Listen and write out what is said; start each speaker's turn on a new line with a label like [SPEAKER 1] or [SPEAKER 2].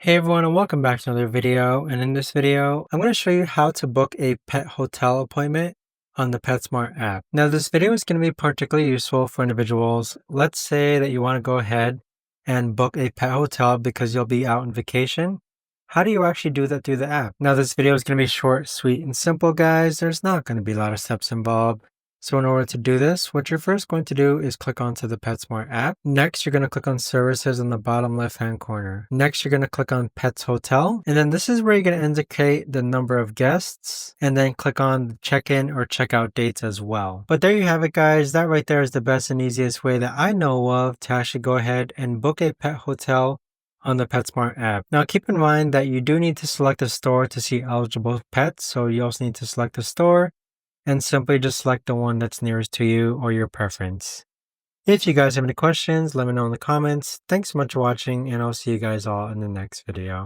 [SPEAKER 1] Hey everyone, and welcome back to another video. And in this video, I'm going to show you how to book a pet hotel appointment on the PetSmart app. Now, this video is going to be particularly useful for individuals. Let's say that you want to go ahead and book a pet hotel because you'll be out on vacation. How do you actually do that through the app? Now, this video is going to be short, sweet, and simple, guys. There's not going to be a lot of steps involved. So in order to do this, what you're first going to do is click onto the PetSmart app. Next, you're going to click on Services in the bottom left-hand corner. Next, you're going to click on Pets Hotel. And then this is where you're going to indicate the number of guests and then click on check-in or check-out dates as well. But there you have it, guys. That right there is the best and easiest way that I know of to actually go ahead and book a pet hotel on the PetSmart app. Now keep in mind that you do need to select a store to see eligible pets. So you also need to select a store and simply just select the one that's nearest to you or your preference. If you guys have any questions, let me know in the comments. Thanks so much for watching, and I'll see you guys all in the next video.